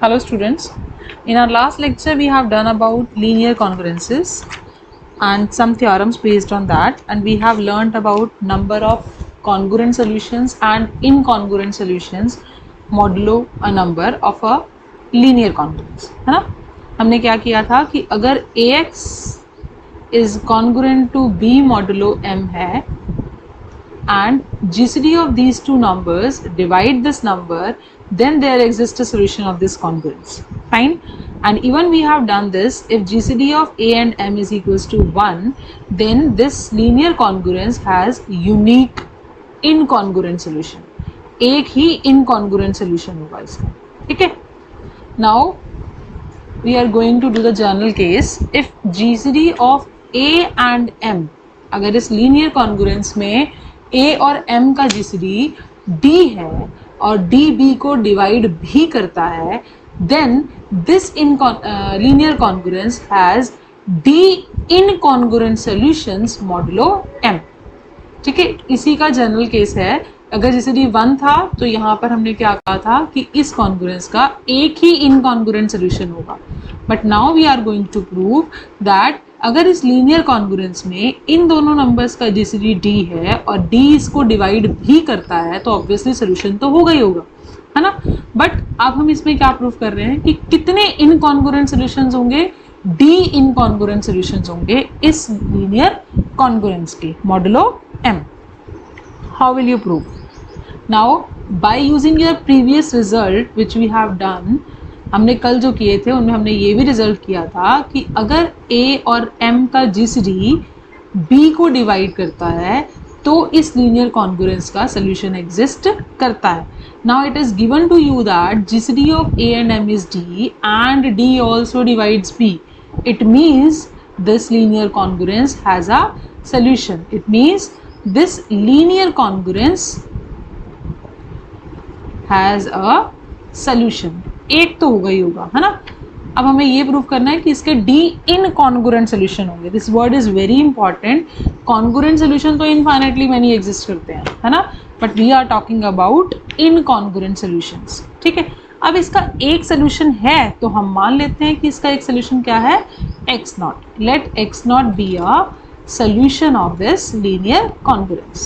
Hello students, in our last lecture we have done about linear congruences and some theorems based on that, and we have learnt about number of congruent solutions and incongruent solutions modulo a number of a linear congruence, है ना। हमने क्या किया था कि अगर ax is congruent to b modulo m है and GCD of these two numbers divide this number, then there exists a solution of this congruence. Fine. And even we have done this, if GCD of A and M is equals to 1, then this linear congruence has unique incongruent solution. एक ही incongruent solution होगा इसका, ठीक है। Now we are going to do the general case. If GCD of A and M, अगर इस linear congruence में A और M का GCD D है और D B को डिवाइड भी करता है, then this linear congruence has D incongruent solutions modulo M, ठीक है। इसी का जनरल केस है। अगर GCD 1 था तो यहाँ पर हमने क्या कहा था कि इस कॉन्ग्रुएंस का एक ही इनकॉन्ग्रुएंट सोल्यूशन होगा, but now we are going to prove that अगर इस लीनियर कॉन्ग्रुएंस में इन दोनों नंबर्स का GCD D है और D इसको डिवाइड भी करता है तो ऑब्वियसली सोल्यूशन तो होगा ही होगा, है ना। बट अब हम इसमें क्या प्रूव कर रहे हैं कि कितने इनकॉन्ग्रुएंट सॉल्यूशंस होंगे, D इनकॉन्ग्रुएंट सॉल्यूशंस होंगे इस लीनियर कॉन्ग्रुएंस के modulo M. How will you prove? Now by using your previous result which we have done, हमने कल जो किए थे उनमें हमने ये भी रिजल्ट किया था कि अगर A और M का GCD B को डिवाइड करता है तो इस लीनियर कॉन्ग्रुएंस का सोल्यूशन एग्जिस्ट करता है। Now it is given to you that GCD of A and M is D and D also divides B. It means this linear congruence has a solution. It means this linear congruence has a solution. एक तो होगा ही होगा, है ना। अब हमें ये prove करना है कि इसके D इनकॉन्ग्रुएंट सोल्यूशन होंगे। This word is very important. Congruent solution तो इनफाइनाइटली मैनी एग्जिस्ट करते हैं, है ना, but we are talking about incongruent solutions, ठीक है। अब इसका एक सोल्यूशन है तो हम मान लेते हैं कि इसका एक सोल्यूशन क्या है, x naught. Let x naught be a solution of this linear congruence.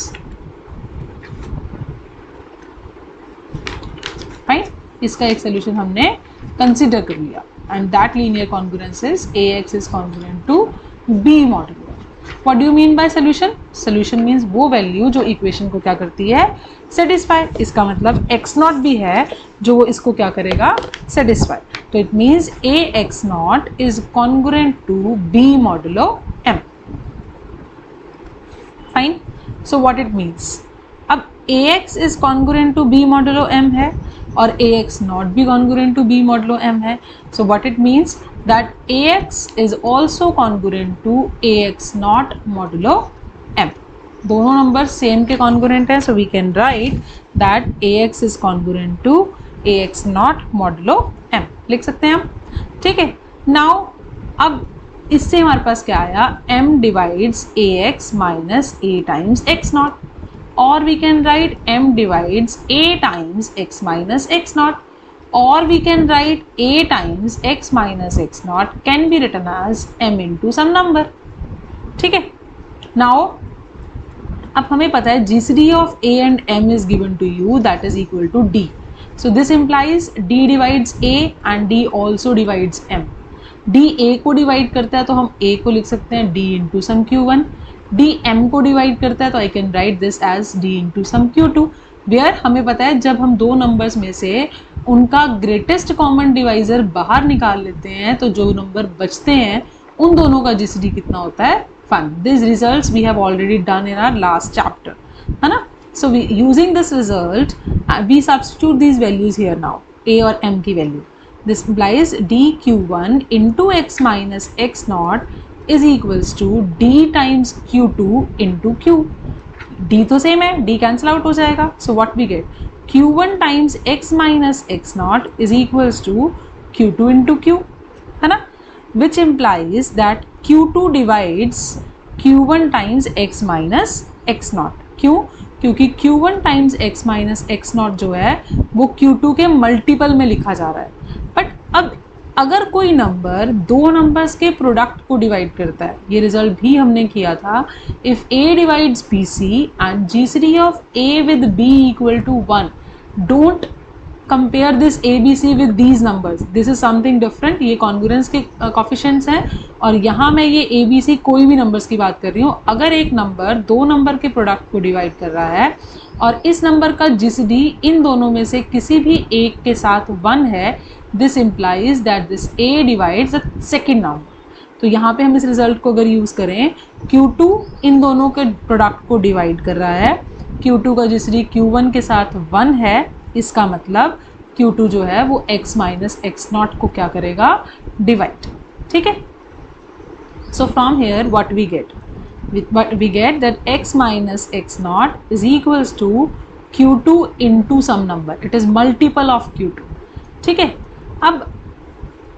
Fine. इसका एक solution हमने consider कर लिया and that linear congruence is AX is congruent to B modulo. What do you mean by solution? Solution means वो value जो equation को क्या करती है, satisfy. इसका मतलब x naught भी है जो वो इसको क्या करेगा, satisfy. तो it means AX naught is congruent to B modulo M. Fine. So what it means? अब AX is congruent to B modulo M है और AX not भी congruent to B modulo M है. So what it means that AX is also congruent to AX not modulo M. दोनों number same के congruent है, so we can write that AX is congruent to AX not modulo M. लिख सकते हैं हम, ठीक है। Now अब इससे हमारे पास क्या आया, m divides ax minus a times x nought, और we can write m divides a times x minus x nought, और we can write a times x minus x nought can be written as m into some number, ठीक है। Now अब हमें पता है GCD of a and m is given to you that is equal to d. So this implies d divides a and d also divides m. D A को divide करता है तो हम A को लिख सकते हैं D into some Q1. D M को डिवाइड करता है तो I can write this as D into some Q2. Where हमें पता है जब हम दो नंबर्स में से उनका ग्रेटेस्ट कॉमन डिवाइजर बाहर निकाल लेते हैं तो जो नंबर बचते हैं उन दोनों का GCD कितना होता है, 1. This results we have already done in our last chapter, है ना। So we using this result we substitute these values here now, A और M की value. This implies dq1 into x minus x naught is equals to d times q2 into q. d तो same है, d cancel out हो जाएगा. So what we get? q1 times x minus x naught is equals to q2 into q, है ना? Which implies that q2 divides q1 times x minus x naught. क्यों? क्योंकि q1 times x minus x not जो है वो q2 के multiple में लिखा जा रहा है, बट अब अगर कोई नंबर दो नंबर्स के प्रोडक्ट को डिवाइड करता है, ये रिजल्ट भी हमने किया था, if A divides B C and GCD of A with B equal to 1, don't compare this A B C with these numbers, this is something different. ये कॉन्ग्रुएंस के कोफिशिएंट्स हैं और यहाँ मैं ये ए बी सी कोई भी नंबर्स की बात कर रही हूँ। अगर एक नंबर दो नंबर के प्रोडक्ट को डिवाइड कर रहा है और इस नंबर का जीसीडी इन दोनों में से किसी भी एक के साथ 1 है, this implies that this A divides the second number। तो यहाँ पे हम इस रिजल्ट को अगर यूज़ करें, Q2 इन दोनों के प्रोडक्ट को डिवाइड कर रहा है, Q2 का जीसीडी Q1 के साथ 1 है, इसका मतलब Q2 जो है वो x माइनस एक्स नॉट को क्या करेगा, डिवाइड। ठीक है, so from here what we get, we get that x minus x naught is equals to Q2 into some number, it is multiple of Q2। ठीक है, अब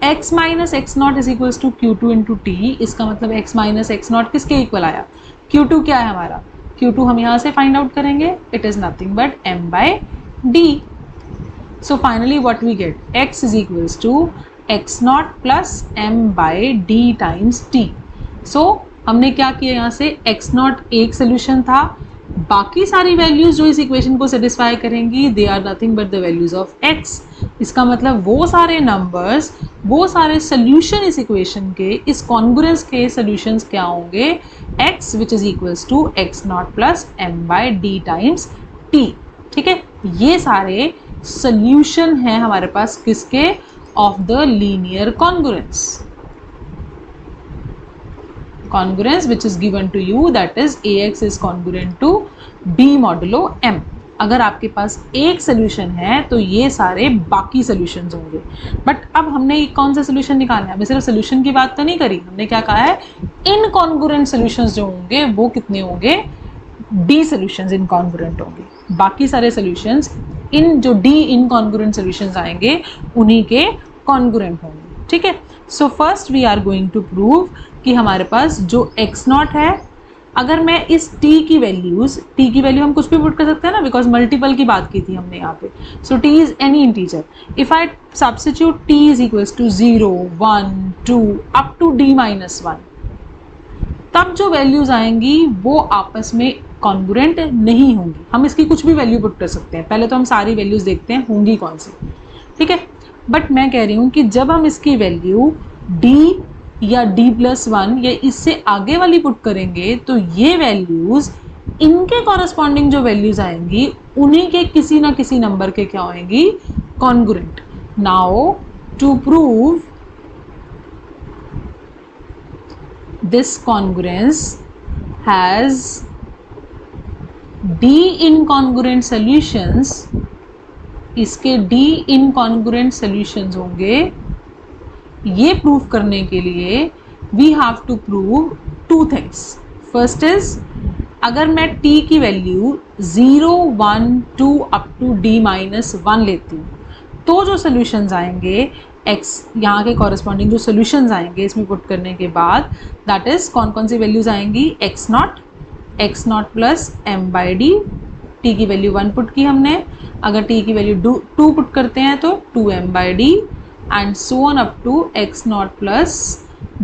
x minus X naught is equals to Q2 into T, इसका मतलब x minus X naught किसके equal आया, Q2 क्या है हमारा, Q2 हम यहाँ से फाइंड आउट करेंगे, it is nothing but m by D. So finally what we get, x is equals to X naught plus m by D times t। So हमने क्या किया, यहाँ से x नॉट एक सोल्यूशन था, बाकी सारी वैल्यूज जो इस इक्वेशन को सेटिस्फाई करेंगी they are nothing but the values of x। इसका मतलब वो सारे नंबर्स, वो सारे सोल्यूशन इस इक्वेशन के, इस कॉन्ग्रुएंस के सोल्यूशंस क्या होंगे, x which is equals to X naught plus m by D times t। ठीक है, ये सारे सोल्यूशन हैं हमारे पास किसके, of the linear congruence, congruence which is given to you, that is ax is congruent to b modulo m। अगर आपके पास एक सोल्यूशन है तो ये सारे बाकी सोल्यूशंस होंगे। बट अब हमने कौन सा सोल्यूशन निकालना है, हमें सिर्फ सोल्यूशन की बात तो नहीं करी, हमने क्या कहा है, इनकॉन्ग्रुएंट सोल्यूशंस जो होंगे वो कितने होंगे, डी सोल्यूशंस इनकॉन्ग्रुएंट होंगे। बाकी सारे सोल्यूशंस इन जो डी इनकॉन्ग्रुएंट सोल्यूशंस आएंगे उन्हीं के कॉन्ग्रुएंट होंगे। ठीक है, so first we are going to prove कि हमारे पास जो x नॉट है, अगर मैं इस t की वैल्यू हम कुछ भी पुट कर सकते हैं ना, बिकॉज मल्टीपल की बात की थी हमने यहाँ पे। So t is any integer, if I substitute t is equals to 0 1 2 up to d minus 1, तब जो वैल्यूज आएंगी वो आपस में कॉन्ग्रुएंट नहीं होंगी। हम इसकी कुछ भी वैल्यू पुट कर सकते हैं, पहले तो हम सारी वैल्यूज देखते हैं होंगी कौन सी। ठीक है, बट मैं कह रही हूँ कि जब हम इसकी वैल्यू d या d+1 या इससे आगे वाली पुट करेंगे तो ये वैल्यूज, इनके कॉरस्पॉन्डिंग जो वैल्यूज आएंगी उन्हीं के किसी ना किसी नंबर के क्या होंगी, congruent. Now to prove this congruence has d incongruent solutions, इसके d इनकॉन्ग्रुएंट सॉल्यूशंस होंगे। ये प्रूव करने के लिए we have to prove two things. First is, अगर मैं t की वैल्यू 0 1 2 अप टू d माइनस 1 लेती हूँ तो जो सोल्यूशंस आएंगे x, यहाँ के कॉरस्पॉन्डिंग जो सोल्यूशंस आएंगे इसमें पुट करने के बाद, दैट इज कौन कौन सी वैल्यूज आएंगी, x not plus m by D, t की वैल्यू 1 पुट की हमने, अगर t की वैल्यू 2 पुट करते हैं तो 2m by D, and so on up to x naught plus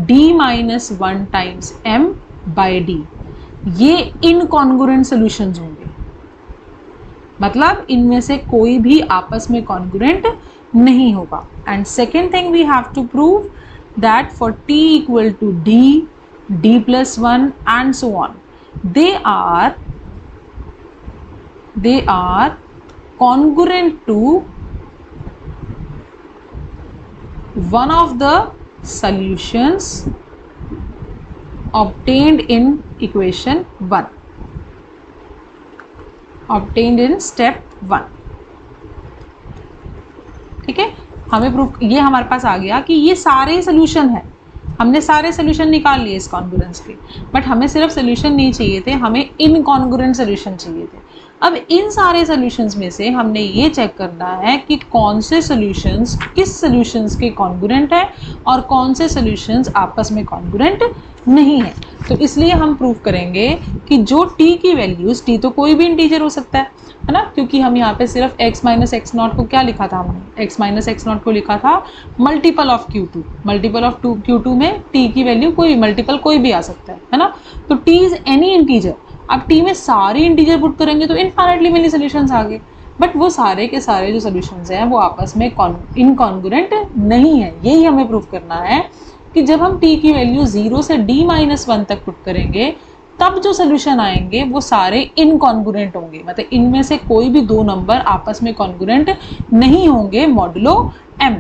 d minus 1 times m by d। ये इनकॉन्ग्रुएंट सॉल्यूशंस होंगे, मतलब इनमें से कोई भी आपस में कॉन्ग्रुएंट नहीं होगा। And second thing we have to prove that for t equal to d+1 and so on, they are congruent to one of the solutions obtained in equation 1, obtained in step 1। ठीक है, हमें proof, ये हमारे पास आ गया कि ये सारे solution हैं, हमने सारे सोल्यूशन निकाल लिए इस कॉन्ग्रुएंस के, बट हमें सिर्फ सोल्यूशन नहीं चाहिए थे, हमें इनकॉन्ग्रुएंट सोल्यूशन चाहिए थे। अब इन सारे सोल्यूशंस में से हमने ये चेक करना है कि कौन से सोल्यूशंस किस सोल्यूशंस के कॉन्ग्रुएंट है और कौन से सोल्यूशंस आपस में कॉन्ग्रुएंट नहीं है। तो इसलिए हम प्रूव करेंगे कि जो t की वैल्यूज, t तो कोई भी इंटीजर हो सकता है ना, क्योंकि हम यहाँ पे सिर्फ x माइनस एक्स नॉट को क्या लिखा था हमने, x माइनस एक्स नॉट को लिखा था multiple of Q2, multiple of Q2 में t की वैल्यू कोई मल्टीपल कोई भी आ सकता है ना, तो t इज एनी इंटीजर। अब t में सारी इंटीजर पुट करेंगे तो इनफाइनाइटली मेनी सॉल्यूशंस आ गए, बट वो सारे के सारे जो सॉल्यूशंस हैं वो आपस में इनकॉन्ग्रुएंट नहीं है। यही हमें प्रूव करना है कि जब हम t की वैल्यू 0 से d-1 तक पुट करेंगे तब जो सोल्यूशन आएंगे वो सारे इनकॉन्ग्रुएंट होंगे, मतलब इनमें से कोई भी दो नंबर आपस में कॉन्ग्रुएंट नहीं होंगे मॉडुलो m।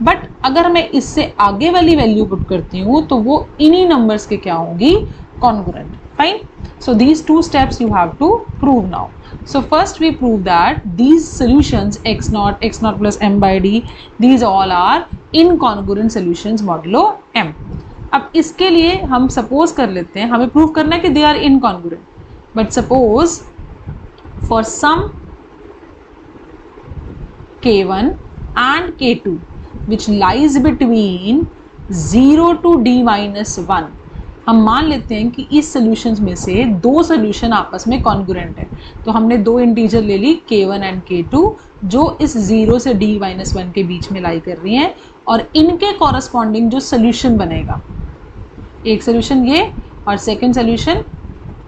बट अगर मैं इससे आगे वाली वैल्यू पुट करती हूँ तो वो इन्हीं नंबर्स के क्या होंगी, congruent. Fine, so these two steps you have to prove now. So first we prove that these solutions x naught plus m by d, these all are incongruent solutions modulo m. अब इसके लिए हम suppose कर लेते हैं, हमें prove करना है कि they are incongruent, but suppose for some k1 and k2 which lies between 0 to d-1, हम मान लेते हैं कि इस सॉल्यूशंस में से दो सॉल्यूशन आपस में कॉन्ग्रुएंट है। तो हमने दो इंटीजर ले ली k1 एंड k2 जो इस 0 से d-1 के बीच में लाई कर रही हैं, और इनके कॉरस्पॉन्डिंग जो सॉल्यूशन बनेगा, एक सॉल्यूशन ये और सेकंड सॉल्यूशन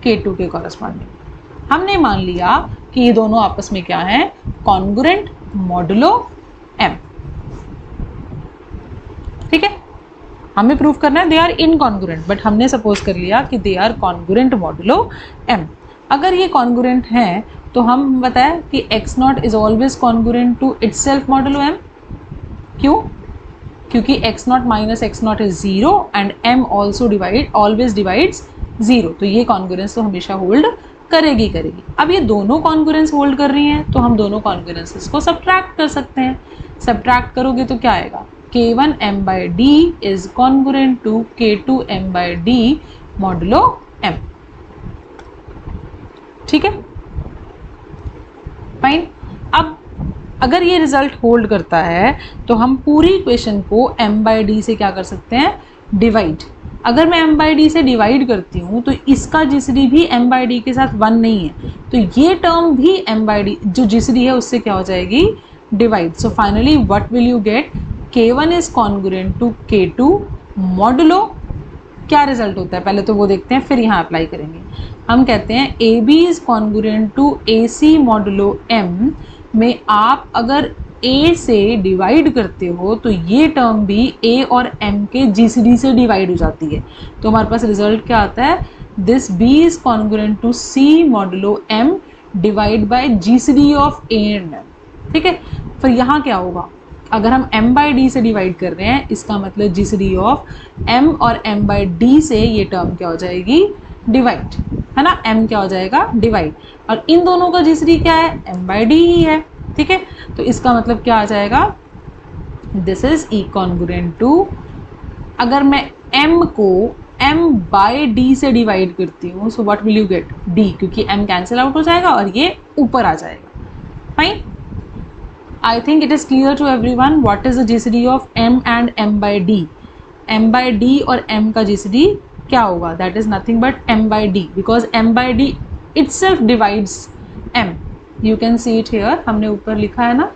k2 के कॉरस्पॉन्डिंग, हमने मान लिया कि ये दोनों आपस में क्या है, कॉन्ग्रुएंट मॉडुलो m। ठीक है, हमें प्रूव करना है दे आर इनकॉन्ग्रुएंट, बट हमने सपोज कर लिया कि they are congruent modulo m। अगर ये कॉन्ग्रुएंट हैं तो हम बताएं कि x naught is always congruent to itself modulo m। क्यों? क्योंकि x naught minus X naught is 0 and m also always divides 0, तो ये कॉन्ग्रुएंस तो हमेशा होल्ड करेगी। अब ये दोनों कॉन्ग्रुएंस होल्ड कर रही हैं तो हम दोनों कॉन्ग्रुएंसेस को सब्ट्रैक्ट कर सकते हैं। सब्ट्रैक्ट करोगे तो क्या आएगा, k1 m by d is congruent to k2 m by d modulo m। ठीक है, फाइन। अब अगर ये रिजल्ट होल्ड करता है तो हम पूरी इक्वेशन को m by d से क्या कर सकते हैं, डिवाइड। अगर मैं m by d से डिवाइड करती हूँ तो इसका जीसीडी भी m by d के साथ 1 नहीं है, तो ये टर्म भी m by d जो जीसीडी है उससे क्या हो जाएगी, divide. So finally what will you get, k1 is congruent to k2 modulo, क्या रिजल्ट होता है पहले तो वो देखते हैं फिर यहाँ अप्लाई करेंगे। हम कहते हैं AB is congruent to AC modulo m में आप अगर A से डिवाइड करते हो तो ये टर्म भी A और M के GCD से डिवाइड हो जाती है, तो हमारे पास रिजल्ट क्या आता है, this B is congruent to C modulo m divide by GCD of A and M। ठीक है, फिर यहाँ क्या होगा, अगर हम m by d से डिवाइड कर रहे हैं इसका मतलब GCD ऑफ m और m by d से ये टर्म क्या हो जाएगी, डिवाइड, है ना, m क्या हो जाएगा, डिवाइड, और इन दोनों का GCD क्या है, m by d ही है। ठीक है, तो इसका मतलब क्या आ जाएगा, दिस इज इकॉन्ग्रुएंट टू, अगर मैं m को m by d से डिवाइड करती हूँ सो what will you get, d, क्योंकि m कैंसिल आउट हो जाएगा और ये ऊपर आ जाएगा। Fine, I think it is clear to everyone what is the GCD of m and m by d। m by d और m का GCD क्या होगा, that is nothing but m by d because m by d itself divides m। You can see it here, हमने ऊपर लिखा है ना,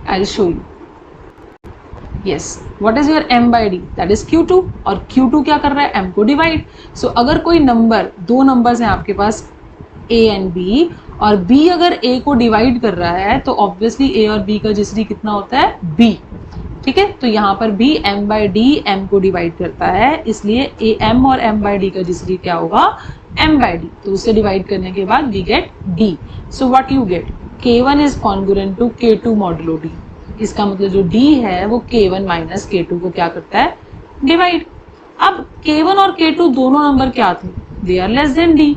I'll show you। Yes, what is your m by d, that is q2, और q2 क्या कर रहा है, m को डिवाइड। सो अगर कोई नंबर, दो नंबर्स हैं आपके पास a एंड b, और b अगर a को डिवाइड कर रहा है तो ऑब्वियसली a और b का जीसीडी कितना होता है, b। ठीक है, तो यहाँ पर भी m by d m को डिवाइड करता है, इसलिए a m और m by d का जीसीडी क्या होगा, m by d, तो उसे डिवाइड करने के बाद we get d। So what you get, k1 is congruent to k2 modulo d, इसका मतलब जो d है वो k1 माइनस k2 को क्या करता है, डिवाइड। अब k1 और k2 दोनों नंबर क्या थे, they are less than d।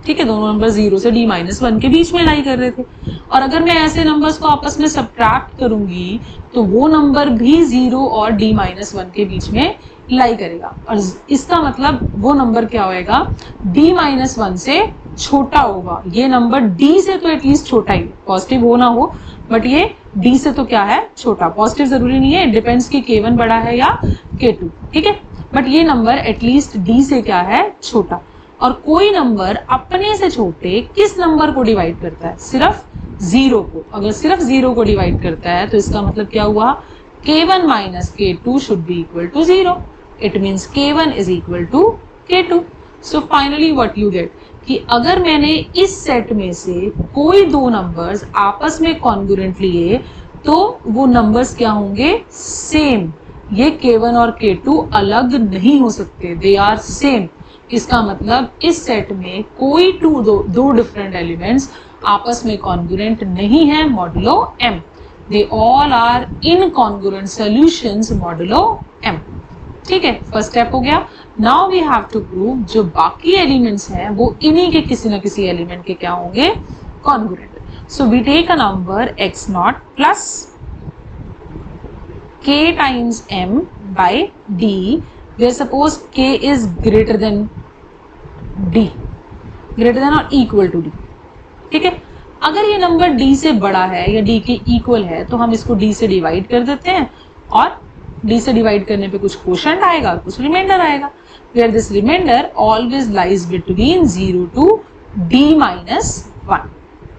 ठीक है, दोनों नंबर 0 से d-1 के बीच में लाई कर रहे थे, और अगर मैं ऐसे नंबर्स को आपस में सब्ट्रैक्ट करूंगी तो वो नंबर भी 0 और d-1 के बीच में लाई करेगा, और इसका मतलब वो नंबर क्या होएगा, d-1 से छोटा होगा। ये नंबर d से तो एटलीस्ट छोटा ही, पॉजिटिव हो ना हो, बट ये d से तो क्या है, छोटा। पॉजिटिव जरूरी नहीं है, डिपेंड्स कि k1 बड़ा है या k2। ठीक है, बट ये नंबर एटलीस्ट d से क्या है, छोटा। और कोई नंबर अपने से छोटे किस नंबर को डिवाइड करता है, सिर्फ 0 को। अगर सिर्फ 0 को डिवाइड करता है तो इसका मतलब क्या हुआ, k1 minus k2 should be equal to 0। It means k1 is equal to k2। So finally what you get कि अगर मैंने इस सेट में से कोई दो नंबर्स आपस में कॉन्ग्रुएंट लिए तो वो नंबर्स क्या होंगे, सेम। ये k1 और k2 अलग नहीं हो सकते, दे आर सेम। इसका मतलब इस सेट में कोई दो डिफरेंट एलिमेंट्स आपस में कॉन्ग्रुएंट नहीं है modulo m। They all are incongruent solutions modulo m। ठीक है, फर्स्ट स्टेप हो गया। Now we have to prove जो बाकी एलिमेंट्स हैं वो इन्हीं के किसी ना किसी एलिमेंट के क्या होंगे, congruent. So we take a number x not plus k times m by d where suppose k is greater than d, greater than or equal to d। ठीक है, अगर ये नंबर d से बड़ा है या d के इक्वल है तो हम इसको d से डिवाइड कर देते हैं और d से डिवाइड करने पे कुछ क्वोशंट आएगा, कुछ रिमाइंडर आएगा, where this remainder always lies between 0 to d minus 1,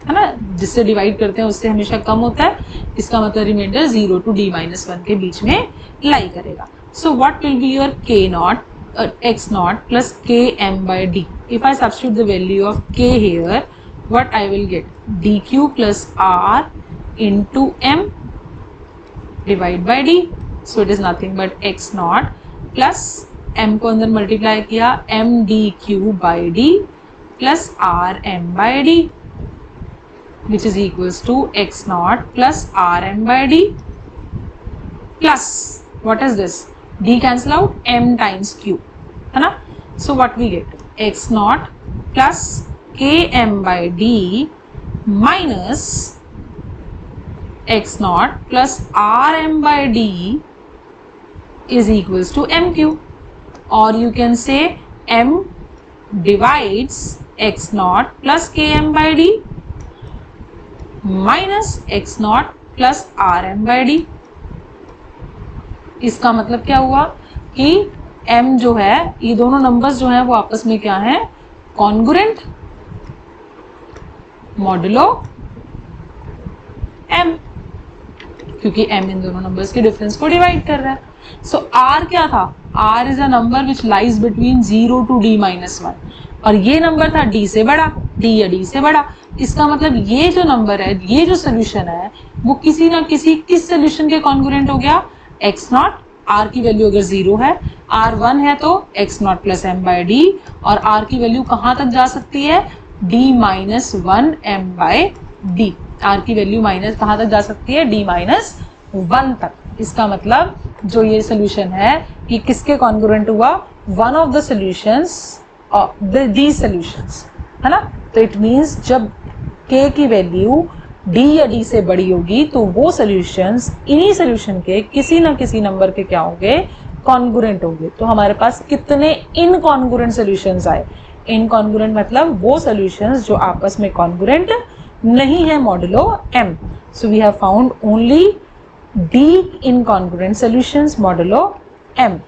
है ना। जिससे डिवाइड करते हैं उससे हमेशा कम होता है, इसका मतलब रिमाइंडर 0 to d minus 1 के बीच में लाई करेगा। सो what will be your k not x not plus k m by d। If I substitute the value of k here, what I will get, dq plus r into m divide by d। so it is nothing but x naught plus m को अंदर multiply किया m dq by d plus r m by d which is equals to x naught plus r m by d plus what is this, d cancel out, m times q, है ना। so what we get, x naught plus k m by d minus x naught plus r m by d is equals to mq, or you can say m divides x naught plus km by d minus x naught plus rm by d। इसका मतलब क्या हुआ कि m जो है, ये दोनों numbers जो हैं वो आपस में क्या हैं, कॉन्ग्रुएंट मॉडुलो m, क्योंकि m इन दोनों नंबर्स के डिफरेंस को डिवाइड कर रहा है। सो r क्या था, r is a number which lies between 0 to d minus 1, और ये नंबर था d से बड़ा, d या d से बड़ा। इसका मतलब ये जो नंबर है, ये जो सोल्यूशन है वो किसी ना किसी किस सोल्यूशन के कॉन्ग्रुएंट हो गया, x नॉट। r की वैल्यू अगर 0 है, r 1 है तो x not plus m by d, और r की वैल्यू कहाँ तक जा सकती है, d minus 1 m by d। r की वैल्यू माइनस कहाँ तक जा सकती है, d माइनस 1 तक। इसका मतलब जो ये सोल्यूशन है ये किसके कॉन्ग्रुएंट हुआ, one of the solutions of these solutions, है ना। तो इट मीन्स जब k की वैल्यू d या d से बड़ी होगी तो वो सोल्यूशंस इन्हीं सोल्यूशन के किसी ना किसी नंबर के क्या होंगे, कॉन्ग्रुएंट होंगे। तो हमारे पास कितने इनकॉन्ग्रुएंट सोल्यूशंस आए, इनकॉन्ग्रुएंट मतलब वो सोल्यूशंस जो आपस में कॉन्ग्रुएंट नहीं है modulo m। So we have found only d incongruent solutions modulo m।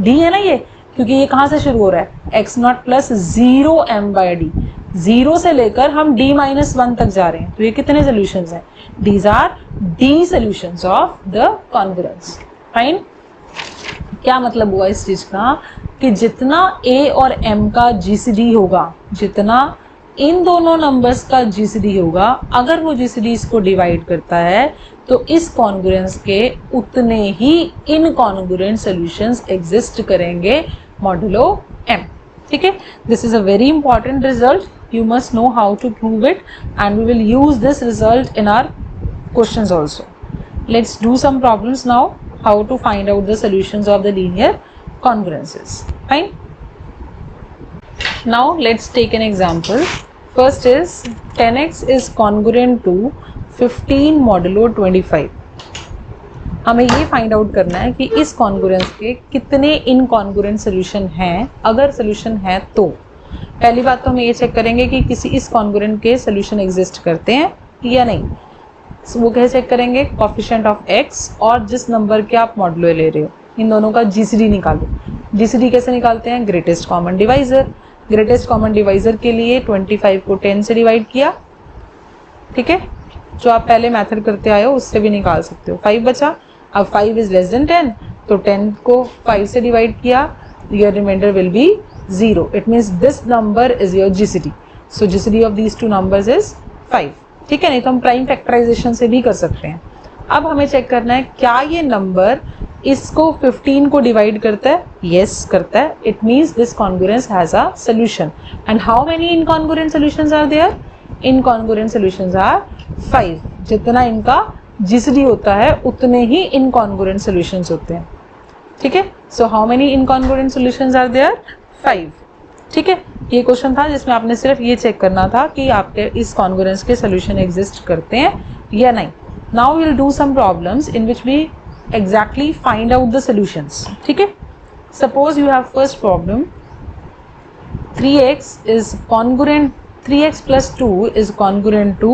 d है ना ये, क्योंकि ये कहाँ से शुरू हो रहा है, x not plus 0 m by D. 0 से लेकर हम d माइनस 1 तक जा रहे हैं, तो ये कितने सॉल्यूशंस हैं, these are d solutions of the congruence. Fine, क्या मतलब हुआ इस चीज का कि जितना a और m का GCD होगा, जितना इन दोनों नंबर्स का GCD होगा, अगर वो GCD इसको डिवाइड करता है तो इस कॉन्ग्रुएंस के उतने ही इनकॉन्ग्रुएंट सॉल्यूशंस एग्जिस्ट करेंगे मॉडुलो m। ठीक है, this is a very important result, you must know how to prove it and we will use this result in our questions also. Let's do some problems now, how to find out the solutions of the linear congruences. Fine. Now let's take an example. First is 10x is congruent to 15 modulo 25. हमें ये find out करना है कि इस congruence के कितने incongruent solution हैं, अगर सोल्यूशन है तो। पहली बात तो हम ये चेक करेंगे कि किसी इस कॉन्ग्रुएंट के सोल्यूशन एग्जिस्ट करते हैं या नहीं। वो कैसे चेक करेंगे, कोफिशिएंट ऑफ x और जिस नंबर के आप मॉडुलो ले रहे हो। इन दोनों का जीसीडी निकालो। जीसीडी कैसे निकालते हैं? Greatest common divisor. Greatest common divisor के लिए 25 को 10 से डिवाइड किया, ठीक है, जो आप पहले मेथड करते आए हो उससे भी निकाल सकते हो। 5 बचा। अब 5 इज लेस देन 10, तो 10 को 5 से डिवाइड किया, your remainder will be 0। It means this number is your GCD. So GCD of these two numbers is 5, ठीक है। नहीं तो हम प्राइम फैक्टराइजेशन से भी कर सकते हैं। अब हमें चेक करना है क्या ये नंबर इसको 15 को डिवाइड करता है? यस करता है। It means this congruence has a solution. And how many incongruent solutions are there? Incongruent solutions are 5। जितना इनका जीसीडी होता है उतने ही इनकॉन्ग्रुएंट सॉल्यूशंस होते हैं, ठीक है। So how many incongruent solutions are there? 5, ठीक है। ये क्वेश्चन था जिसमें आपने सिर्फ ये चेक करना था कि आपके इस कॉन्ग्रुएंस के सॉल्यूशन एग्जिस्ट करते हैं या नहीं। Now we will do some problems in which we exactly find out the solutions, ठीक है। Suppose you have first problem, 3x is congruent, 3x plus 2 is congruent to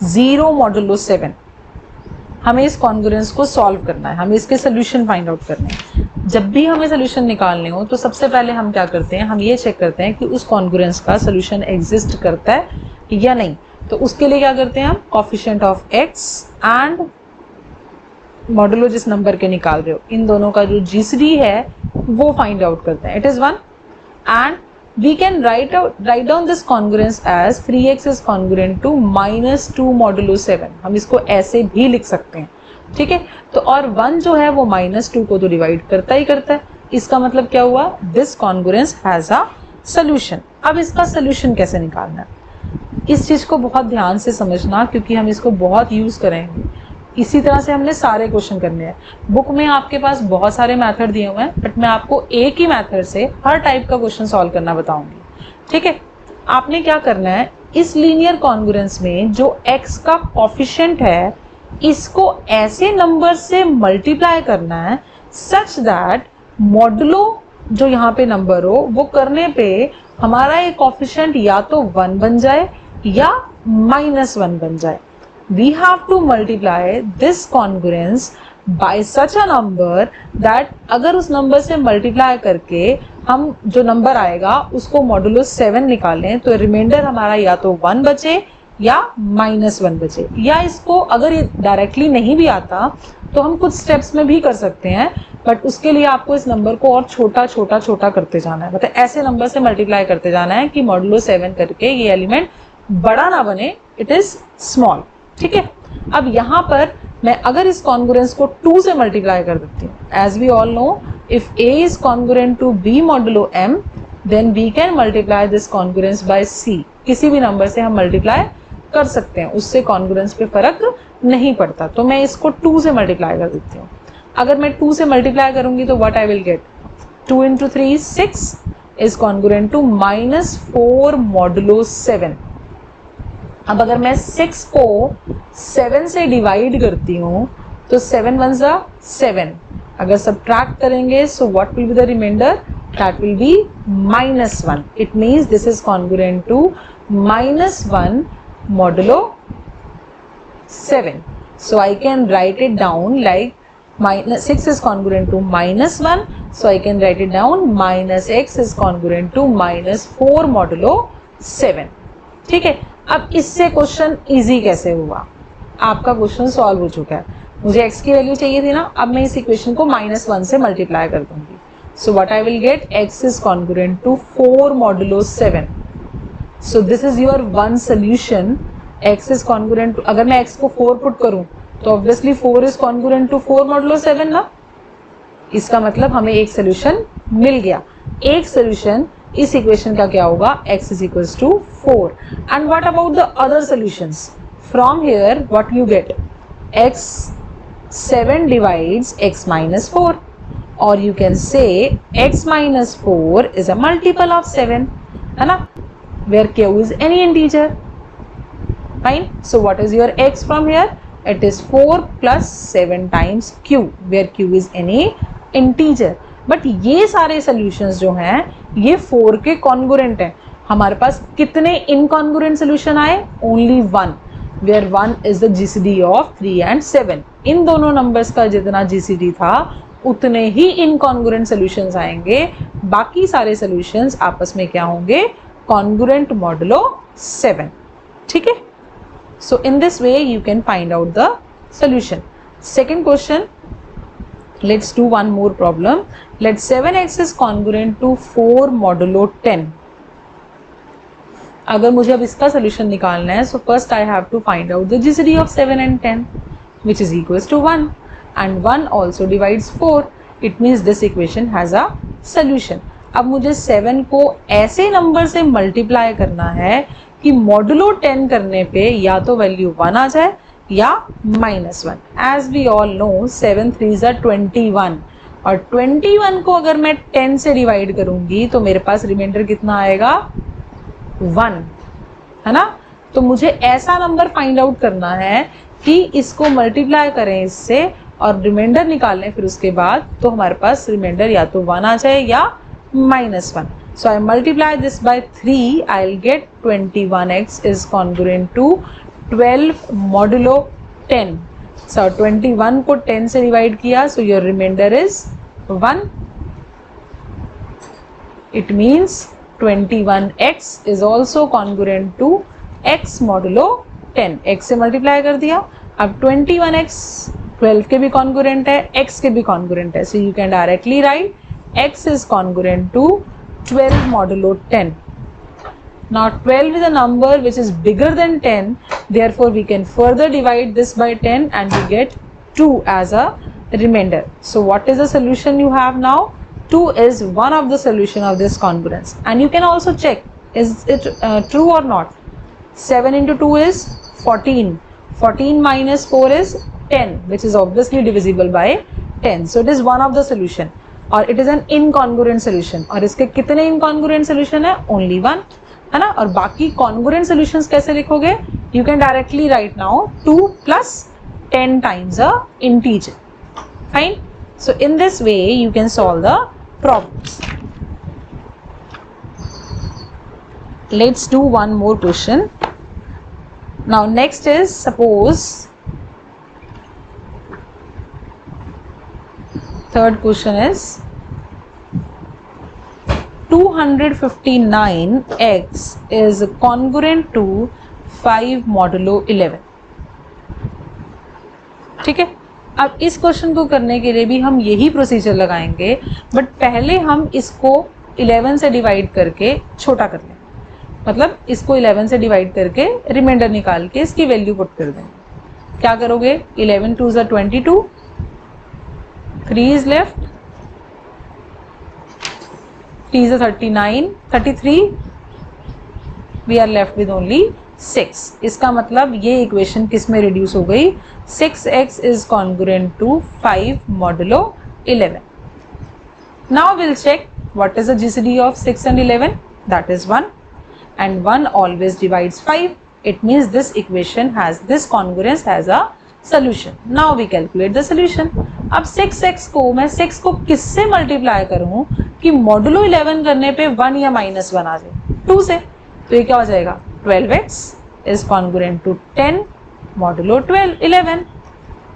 0 modulo 7। हमें इस congruence को solve करना है, हमें इसके सोल्यूशन फाइंड आउट करने हैं। जब भी हमें सोल्यूशन निकालने हो तो सबसे पहले हम क्या करते हैं? हम ये चेक करते हैं कि उस कॉन्ग्रुएंस का सोल्यूशन एग्जिस्ट करता है या नहीं। तो उसके लिए क्या करते हैं हम? Coefficient of x and modulo जिस नंबर के निकाल रहे हो, इन दोनों का जो जीसीडी है वो फाइंड आउट करते हैं। It is 1 and we can write down this congruence as 3x is congruent to -2 modulo 7। हम इसको ऐसे भी लिख सकते हैं, ठीक है। तो और 1 जो है वो -2 को तो डिवाइड करता ही करता है। इसका मतलब क्या हुआ? This congruence has a solution. अब इसका सोल्यूशन कैसे निकालना है, इस चीज को बहुत ध्यान से समझना, क्योंकि हम इसको बहुत यूज करेंगे। इसी तरह से हमने सारे क्वेश्चन करने हैं। बुक में आपके पास बहुत सारे मेथड दिए हुए हैं, बट मैं आपको एक ही मेथड से हर टाइप का क्वेश्चन सॉल्व करना बताऊंगी, ठीक है। आपने क्या करना है? इस लीनियर कॉन्ग्रुएंस में जो x का कोफिशिएंट है इसको ऐसे नंबर से मल्टीप्लाई करना है सच दैट मॉडुलो जो यहाँ पे नंबर हो वो करने पे हमारा ये कोफिशिएंट या तो 1 बन जाए या -1 बन जाए। We have to multiply this congruence by such a number that अगर उस नंबर से मल्टीप्लाई करके हम जो नंबर आएगा उसको मॉडुलो 7 निकालें तो रिमाइंडर हमारा या तो 1 बचे या -1 बचे। या इसको अगर ये डायरेक्टली नहीं भी आता तो हम कुछ स्टेप्स में भी कर सकते हैं, बट उसके लिए आपको इस नंबर को और छोटा छोटा छोटा करते जाना है। मतलब ऐसे नंबर से मल्टीप्लाई करते जाना है कि मॉडुलो 7 करके ये एलिमेंट बड़ा ना बने, इट इज स्मॉल, ठीक है। अब यहाँ पर मैं अगर इस कॉन्ग्रुएंस को 2 से मल्टीप्लाई कर देती हूँ, as we all know if a is congruent to b modulo m then we can multiply this congruence by c। किसी भी नंबर से हम मल्टीप्लाई कर सकते हैं, उससे कॉन्ग्रुएंस पे फर्क नहीं पड़ता। तो मैं इसको 2 से मल्टीप्लाई कर देती हूँ। अगर मैं 2 से मल्टीप्लाई करूंगी तो what I will get? 2 into 3 is 6 is congruent to -4 modulo 7। अब अगर मैं 6 को 7 से डिवाइड करती हूँ तो 7 1 जा 7। अगर सब्ट्रैक्ट करेंगे so what will be the remainder? That will be -1। It means this is congruent to -1 modulo 7। So I can write it down like -6 is congruent to -1, so I can write it down -x is congruent to -4 modulo 7, ठीक है। अब इससे question easy कैसे हुआ? आपका question solve हो चुका है। मुझे x की वैल्यू चाहिए थी ना, अब मैं इस इक्वेशन को -1 से मल्टीप्लाई कर दूंगी। So what I will gate? x is congruent to 4 modulo 7। So this is your one solution. x is congruent to, अगर मैं x को 4 पुट करूं तो obviously 4 is congruent to 4 modulo 7 ना। इसका मतलब हमें एक सोल्यूशन मिल गया। एक सोल्यूशन इस इक्वेशन का क्या होगा? x is equals to 4। and what about the other solutions? from here what you get? x 7 divides x minus 4, or you can say x minus 4 is a multiple of 7, है ना, where q is any integer। fine, so what is your x from here? It is 4 plus 7 times q, where q is any integer। But ये सारे solutions जो हैं ये 4 के congruent हैं। हमारे पास कितने इनकॉन्ग्रुएंट सॉल्यूशन आए? Only 1, where 1 is the GCD of 3 and 7। इन दोनों नंबर्स का जितना GCD था उतने ही इनकॉन्ग्रुएंट सॉल्यूशंस आएंगे, बाकी सारे सॉल्यूशंस आपस में क्या होंगे, कॉन्ग्रुएंट मॉडुलो 7. ठीक है, so in this way you can find out the solution. Second question, let's do one more problem. Let 7x is congruent to 4 modulo 10. अगर मुझे अब इसका सोल्यूशन निकालना है, so first I have to find out the GCD of 7 and 10, which is equals to 1, and 1 also divides 4. It means this equation has a solution. अब मुझे 7 को ऐसे नंबर से मल्टीप्लाई करना है कि मॉडुलो 10 करने पे या तो वैल्यू 1 आ जाए या -1. As we all know 7 3s are 21, और 21 को अगर मैं 10 से डिवाइड करूंगी तो मेरे पास रिमाइंडर कितना आएगा, 1, है ना. तो मुझे ऐसा नंबर फाइंड आउट करना है कि इसको मल्टीप्लाई करें इससे और रिमाइंडर निकालें फिर उसके बाद, तो हमारे पास रिमाइंडर या तो 1 आ जाए या -1. So I multiply this by 3, I'll get 21x is congruent to 12 modulo 10. So 21 को 10 से डिवाइड किया, so your remainder is 1. It means 21x is also congruent to x modulo 10. x से मल्टीप्लाई कर दिया. अब 21x 12 के भी congruent है, x के भी congruent है, so you can directly write x is congruent to 12 modulo 10. Now 12 is a number which is bigger than 10, therefore we can further divide this by 10 and we get 2 as a remainder. So what is the solution you have now? 2 is one of the solution of this congruence, and you can also check is it true or not. 7 into 2 is 14. 14 minus 4 is 10, which is obviously divisible by 10. So it is one of the solution, और it is an incongruent solution. और इसके कितने incongruent solution है, only 1, है ना. और बाकी congruent solutions कैसे लिखोगे, you can directly right now 2 + 10 times a integer. Fine. So in this way you can solve the problems. Let's do one more question. Now next is, suppose third question is 259x is congruent to 5 modulo 11. ठीक है. अब इस question को करने के लिए भी हम यही प्रोसीजर लगाएंगे, बट पहले हम इसको 11 से डिवाइड करके छोटा कर लें. मतलब इसको 11 से डिवाइड करके रिमाइंडर निकाल के इसकी वैल्यू पुट कर देंगे. क्या करोगे, 11 2s are 22, 3 is left, 3 is 39, 33, we are left with only 6. इसका मतलब ये इक्वेशन किस में रिड्यूस हो गई, 6x is congruent to 5 modulo 11. Now we'll check what is the GCD of 6 and 11, that is 1, and 1 always divides 5. It means this equation has, this congruence has a solution. Now we calculate the solution. अब 6x को मैं 6 को किससे multiply करूं कि modulo 11 करने पे 1 या -1 आ जाए, 2 से. तो ये क्या हो जाएगा, 12x is congruent to 10 modulo 11.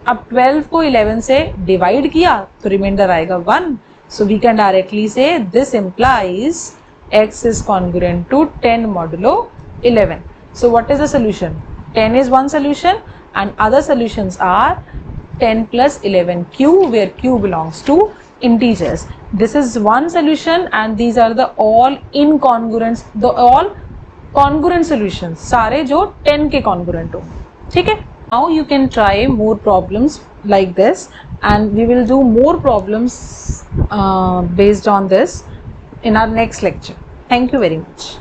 अब 12 को 11 से डिवाइड किया तो रिमाइंडर आएगा 1. सो वी कैन डायरेक्टली से this implies x is congruent to 10 modulo 11. So what is the solution? 10 is one solution and other solutions are 10 plus 11q, where q belongs to integers. This is one solution and these are the all incongruent, the all congruent solutions, सारे जो 10 के congruent हो. ठीक है. Now you can try more problems like this and we will do more problems based on this in our next lecture. Thank you very much.